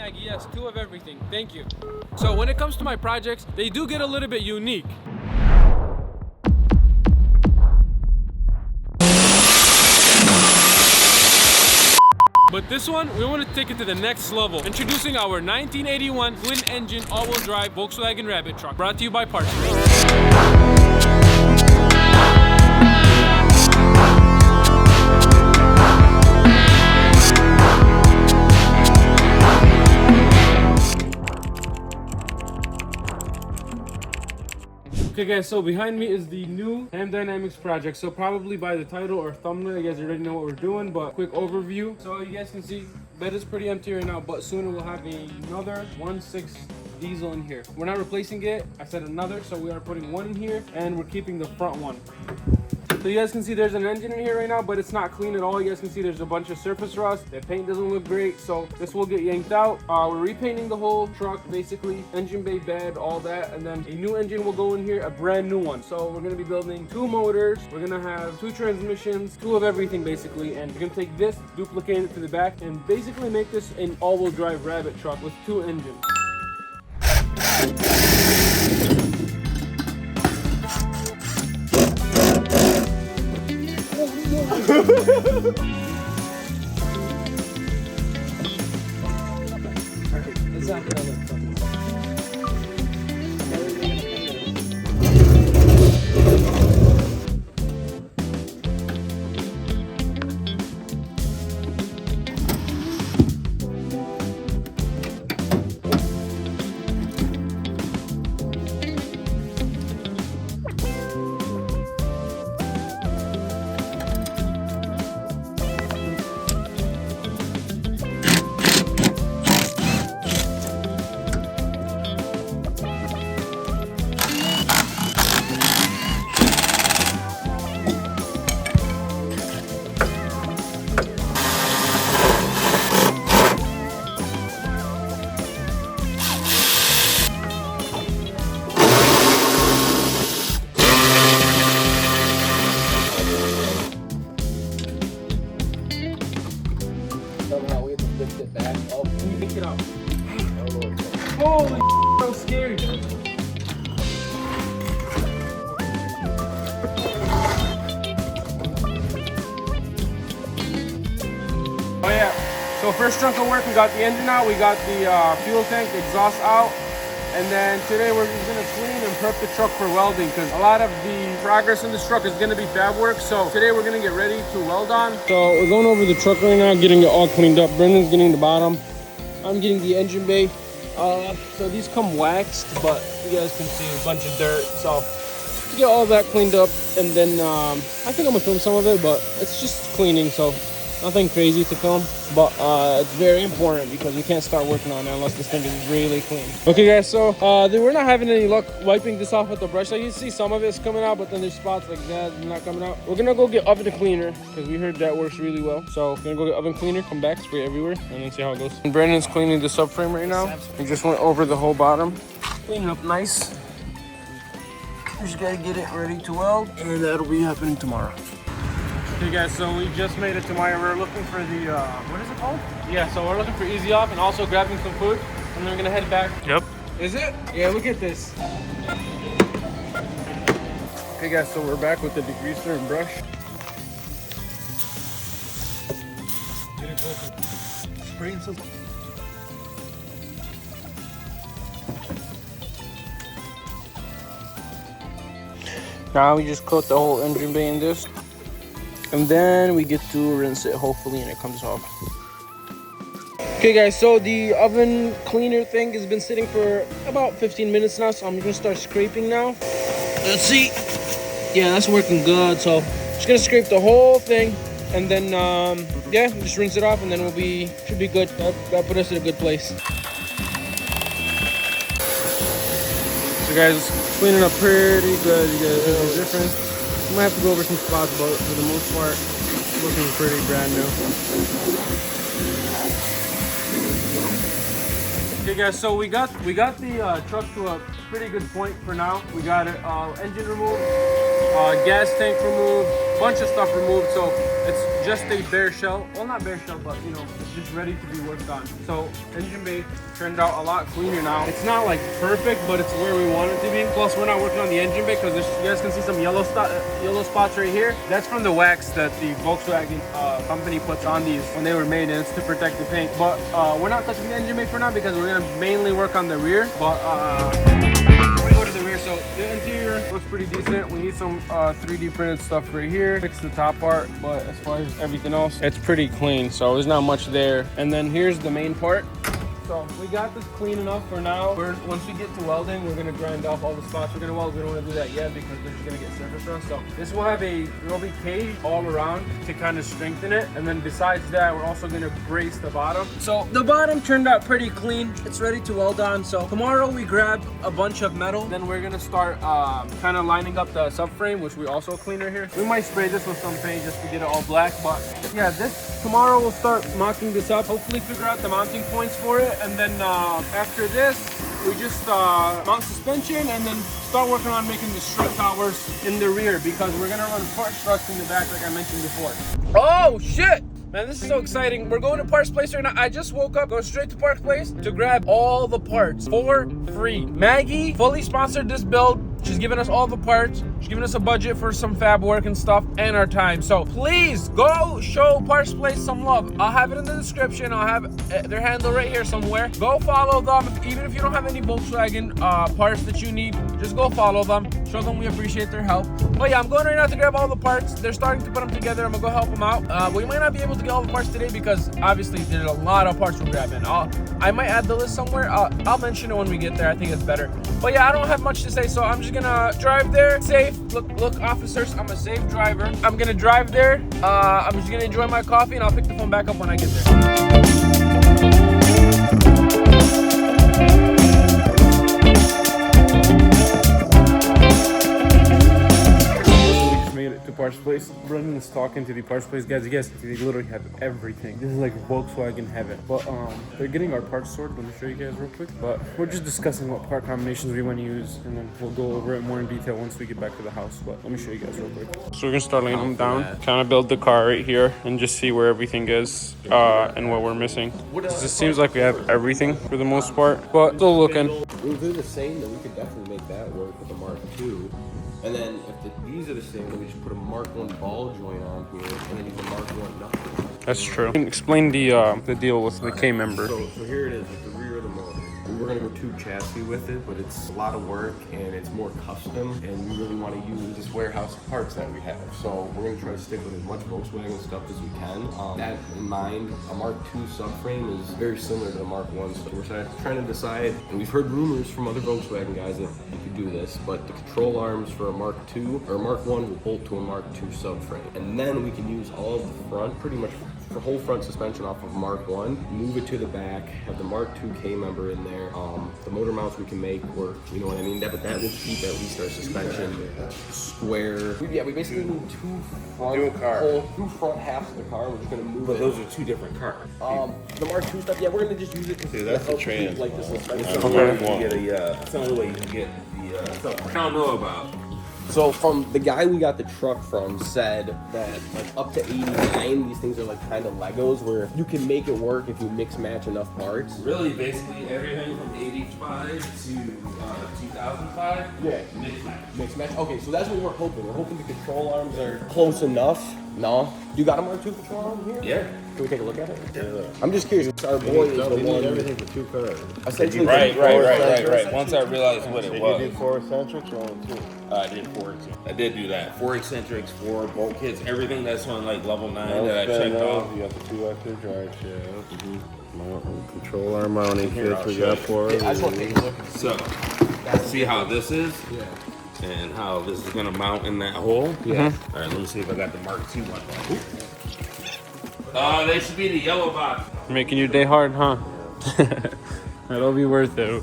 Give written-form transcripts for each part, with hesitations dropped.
Hashtag yes, 2 of everything. Thank you. So when it comes to my projects, they do get a little bit unique. But this one, we want to take it to the next level. Introducing our 1981 twin-engine all-wheel drive Volkswagen Rabbit truck. Brought to you by Parts Race. Okay guys, so behind me is the new HAMDYNAMICS project. So probably by the title or thumbnail, you guys already know what we're doing, but quick overview. So you guys can see, bed is pretty empty right now, but soon we'll have another 1.6 diesel in here. We're not replacing it, I said another, so we are putting one in here and we're keeping the front one. So you guys can see there's an engine in here right now, but it's not clean at all. You guys can see there's a bunch of surface rust. The paint doesn't look great, so this will get yanked out. We're repainting the whole truck, basically. Engine bay, bed, all that. And then a new engine will go in here, a brand new one. So we're gonna be building 2 motors. We're gonna have 2 transmissions, 2 of everything basically. And we're gonna take this, duplicate it to the back, and basically make this an all-wheel drive Rabbit truck with 2 engines. Somehow we have to lift it back. Oh, Can you pick it up? oh Lord. Holy so scary. Oh yeah, so first chunk of work, we got the engine out, we got the fuel tank, the exhaust out, and then today we're just gonna clean and prep the truck for welding because a lot of the progress in this truck is gonna be fab work. So today we're gonna get ready to weld on. So we're going over the truck right now, getting it all cleaned up. Brendan's getting the bottom. I'm getting the engine bay. So these come waxed, but you guys can see a bunch of dirt. So to get all that cleaned up, and then I think I'm gonna film some of it, but it's just cleaning, so nothing crazy to film. But it's very important because we can't start working on it unless this thing is really clean. Okay guys, so we're not having any luck wiping this off with the brush. So you see some of it's coming out, but then there's spots like that not coming out. We're gonna go get oven cleaner because we heard that works really well. So we're gonna go get oven cleaner, come back, spray everywhere, and then see how it goes. And Brandon's cleaning the subframe right now. He just went over the whole bottom, cleaning up nice. We just gotta get it ready to weld, and that'll be happening tomorrow. Okay guys, so we just made it tomorrow. We're looking for the, what is it called? Yeah, so we're looking for Easy Off and also grabbing some food, and then we're gonna head back. Yep. Is it? Yeah, look at this. Okay guys, so we're back with the degreaser and brush. Spraying some. Now we just coat the whole engine bay in this. And then we get to rinse it, hopefully, and it comes off. Okay guys, so the oven cleaner thing has been sitting for about 15 minutes now, so I'm gonna start scraping now. Let's see. Yeah, that's working good. So just gonna scrape the whole thing, and then yeah, just rinse it off, and then should be good. That put us in a good place. So guys, cleaning up pretty good. You guys see the difference. I might have to go over some spots, but for the most part, it's looking pretty brand new. Okay guys, so we got the truck to a pretty good point for now. We got it engine removed, gas tank removed, bunch of stuff removed. So it's just a bare shell. Well, not bare shell, but you know, it's just ready to be worked on. So engine bay turned out a lot cleaner now. It's not like perfect, but it's where we want it to be. Plus, we're not working on the engine bay because you guys can see some yellow spots right here. That's from the wax that the Volkswagen company puts on these when they were made, and it's to protect the paint. But we're not touching the engine bay for now because we're gonna mainly work on the rear. But we go to the rear. So the interior looks pretty decent. We need some 3D printed stuff right here. Fix the top part, but as far as everything else, it's pretty clean. So there's not much there. And then here's the main part. So we got this clean enough for now. Once we get to welding, we're gonna grind off all the spots we're gonna weld. We don't wanna do that yet because they're just gonna get surface rust. So this will have a rubber cage all around to kind of strengthen it. And then besides that, we're also gonna brace the bottom. So the bottom turned out pretty clean. It's ready to weld on. So tomorrow we grab a bunch of metal. Then we're gonna start kind of lining up the subframe, which we also clean right here. We might spray this with some paint just to get it all black. But yeah, tomorrow we'll start mocking this up. Hopefully figure out the mounting points for it. And then after this, we just mount suspension and then start working on making the strut towers in the rear because we're gonna run part struts in the back like I mentioned before. Oh shit! Man, this is so exciting. We're going to Parts Place right now. I just woke up, go straight to Parts Place to grab all the parts for free. Maggie fully sponsored this build. She's giving us all the parts. She's giving us a budget for some fab work and stuff and our time. So please go show Parts Place some love. I'll have it in the description. I'll have their handle right here somewhere. Go follow them. Even if you don't have any Volkswagen parts that you need, just go follow them. Show them we appreciate their help. But yeah, I'm going right now to grab all the parts. They're starting to put them together. I'm gonna go help them out. We might not be able to get all the parts today because obviously there's a lot of parts we're grabbing. I might add the list somewhere. I'll mention it when we get there. I think it's better. But yeah, I don't have much to say, so I'm just gonna drive there safe. Look, officers, I'm a safe driver. I'm gonna drive there. I'm just gonna enjoy my coffee and I'll pick the phone back up when I get there. To Parts Place. Brendan is talking to the Parts Place guys. You guys, they literally have everything. This is like Volkswagen heaven. But they're getting our parts sorted. Let me show you guys real quick. But we're just discussing what part combinations we want to use, and then we'll go over it more in detail once we get back to the house. But let me show you guys real quick. So we're gonna start laying them down, kind of build the car right here, and just see where everything is and what we're missing. It seems like we have everything for the most part, but still looking. If they're the same, then we could definitely make that work with the Mark II. And then if these are the same, then we just put a Mark I ball joint on here, and then use a Mark I knuckle. That's true. Explain the deal with the K member. So here it is with the rear of the motor. We're gonna go tube chassis with it, but it's a lot of work and it's more custom, and we really want to use this warehouse of parts that we have. So we're gonna try to stick with as much Volkswagen stuff as we can. That in mind, a Mark II subframe is very similar to the Mark I, so we're trying to decide, and we've heard rumors from other Volkswagen guys that you could do this, but the control arms for a Mark II or a Mark I will bolt to a Mark II subframe, and then we can use all of the front, pretty much the whole front suspension off of Mark I, move it to the back, have the Mark II K member in there. The motor mounts we can make work, you know what I mean? But that will keep at least our suspension square. We basically need two front halves of the car. We're just gonna move it. Those are two different cars. The Mark II stuff, yeah, we're gonna just use it Dude, that's the trans. like the suspension. That's the only way you get that's the only way you can get the I don't know about. So from the guy we got the truck from said that like up to 89, these things are like kind of Legos where you can make it work if you mix match enough parts. Really, basically everything from 85 to 2005. Yeah. Mix match. Okay, so that's what we're hoping. We're hoping the control arms are close enough. No? You got a Mark II control arm here? Yeah. Can we take a look at it? Yeah. I'm just curious. Our boy is the one. Everything for two cars. Essentially, Right. Once I realized what it Did was. you do 4 eccentrics or only 2? I did 4 eccentrics. I did do that. 4 eccentrics, 4 bolt kits, everything that's on like level 9 that I checked off. You got the 2-actor drive shaft. Control arm mounting kits we got for it. I just want to take a look. So, see how this is? Yeah. And how this is gonna mount in that hole? Yeah. All right, let me see if I got the Mark II one. They should be the yellow box. Making your day hard, huh? That'll be worth it.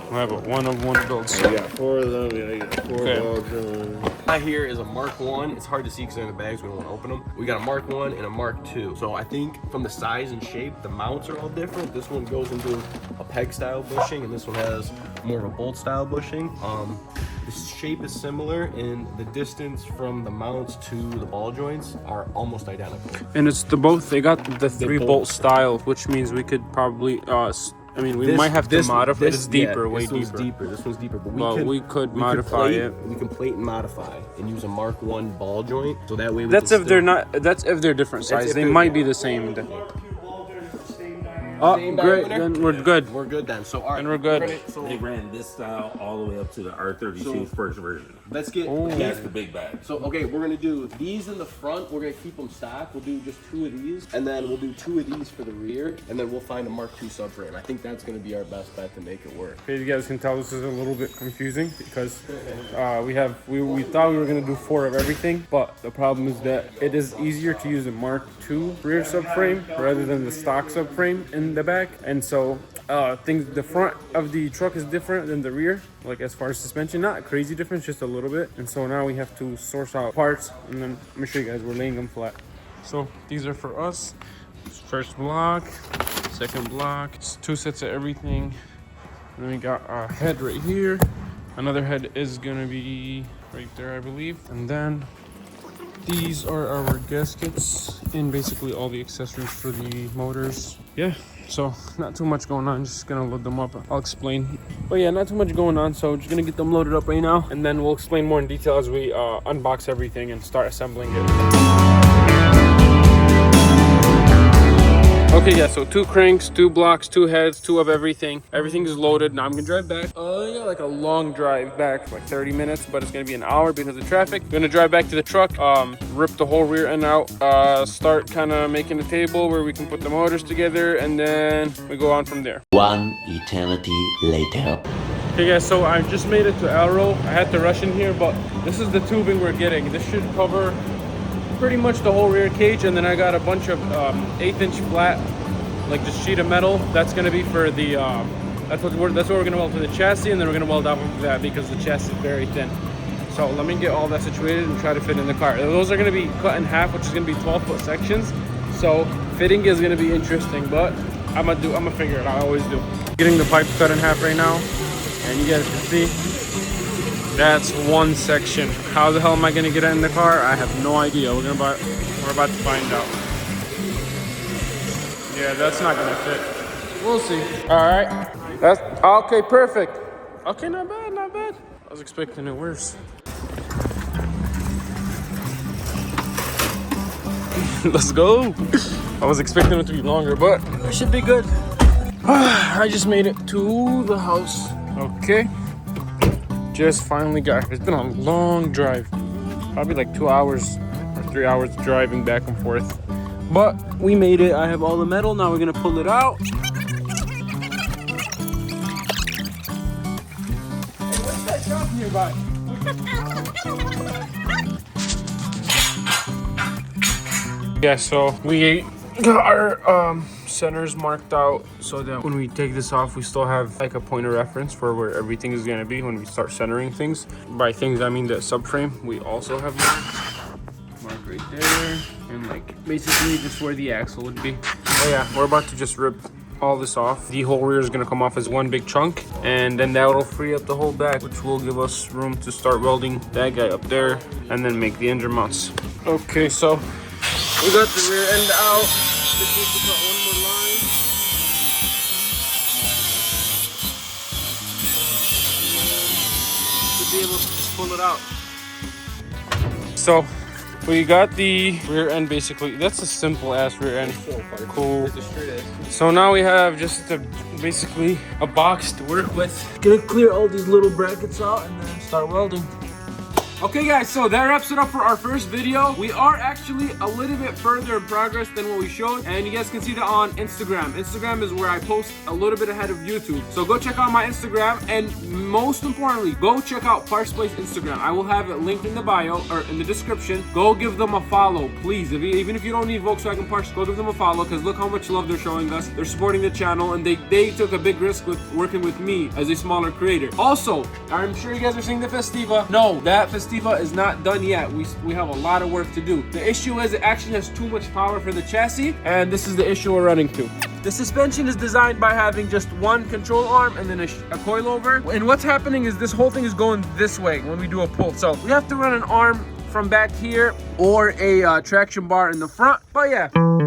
We'll have a one-of-one build. We got 4 of them. We got 4 Okay. balls in. Right here is a Mark I. It's hard to see because they're in the bags. We don't want to open them. We got a Mark I and a Mark II. So I think from the size and shape, the mounts are all different. This one goes into a peg style bushing, and this one has more of a bolt style bushing. The shape is similar, and the distance from the mounts to the ball joints are almost identical. And it's they got the 3-bolt bolt style, which means we could probably I mean, we might have to modify. It's deeper, way deeper. This one's deeper, but we could modify it. We can plate and modify and use a Mark 1 ball joint, so that way we That's can if they're not. That's if they're different size. They might be the same. Oh, great. Then we're good. We're good then. So, all right. And we're good. They ran this style all the way up to the R32 first version. Let's get. That's the big bag. So, okay, we're gonna do these in the front. We're gonna keep them stock. We'll do just 2 of these, and then we'll do 2 of these for the rear, and then we'll find a Mark II subframe. I think that's gonna be our best bet to make it work. Okay, you guys can tell this is a little bit confusing because we thought we were gonna do 4 of everything, but the problem is that it is easier to use a Mark II rear subframe rather than the stock subframe in the back, and so the front of the truck is different than the rear, like as far as suspension, not a crazy difference, just a little bit. And so now we have to source out parts, and then let me show you guys, we're laying them flat. So these are for us. First block, second block, it's 2 sets of everything. And then we got a head right here. Another head is gonna be right there, I believe. And then these are our gaskets and basically all the accessories for the motors. Yeah, so not too much going on, just gonna load them up. I'll explain. But yeah, not too much going on, so just gonna get them loaded up right now, and then we'll explain more in detail as we unbox everything and start assembling it. Okay, yeah, so 2 cranks, 2 blocks, 2 heads, 2 of everything. Everything is loaded. Now I'm gonna drive back. I got like a long drive back, like 30 minutes, but it's gonna be an hour because of traffic. I'm gonna drive back to the truck, rip the whole rear end out, start kind of making a table where we can put the motors together, and then we go on from there. 1 eternity later. Okay guys, so I just made it to Elro. I had to rush in here, but this is the tubing we're getting. This should cover pretty much the whole rear cage, and then I got a bunch of 1/8" flat, like just sheet of metal. That's gonna be for the that's what we're gonna weld to the chassis, and then we're gonna weld off of that because the chassis is very thin. So let me get all that situated and try to fit in the car. Those are gonna be cut in half, which is gonna be 12-foot sections. So fitting is gonna be interesting, but I'm gonna figure it out. I always do. Getting the pipe cut in half right now, and you guys can see. That's 1 section. How the hell am I gonna get it in the car? I have no idea. We're about to find out. Yeah, that's not gonna fit. We'll see. All right. That's okay. Perfect. Okay, not bad, not bad. I was expecting it worse. Let's go. I was expecting it to be longer, but it should be good. I just made it to the house. Okay. Just finally got here. It's been a long drive, probably like 2 hours or 3 hours driving back and forth, but we made it. I have all the metal. Now we're gonna pull it out. Hey, what's that shop nearby? Yeah, so we got our centers marked out so that when we take this off, we still have like a point of reference for where everything is going to be when we start centering things. By things, I mean the subframe. We also have mark right there, and like basically just where the axle would be. Oh yeah, we're about to just rip all this off. The whole rear is going to come off as one big chunk, and then that will free up the whole back, which will give us room to start welding that guy up there and then make the engine mounts. Okay, so we got the rear end out. Just need to cut one more line. To be able to just pull it out. So we got the rear end basically. That's a simple ass rear end. Cool. So now we have just basically a box to work with. Gonna clear all these little brackets out and then start welding. Okay guys, so that wraps it up for our first video. We are actually a little bit further in progress than what we showed, and you guys can see that on Instagram. Instagram is where I post a little bit ahead of YouTube. So go check out my Instagram, and most importantly, go check out Parts Place Instagram. I will have it linked in the bio or in the description. Go give them a follow, please. Even if you don't need Volkswagen parts, go give them a follow, because look how much love they're showing us. They're supporting the channel, and they took a big risk with working with me as a smaller creator. Also, I'm sure you guys are seeing the Festiva. No, that Festiva is not done yet. We have a lot of work to do. The issue is it actually has too much power for the chassis, and this is the issue we're running to. The suspension is designed by having just one control arm and then a coilover. And what's happening is this whole thing is going this way when we do a pull. So we have to run an arm from back here or a traction bar in the front. But yeah.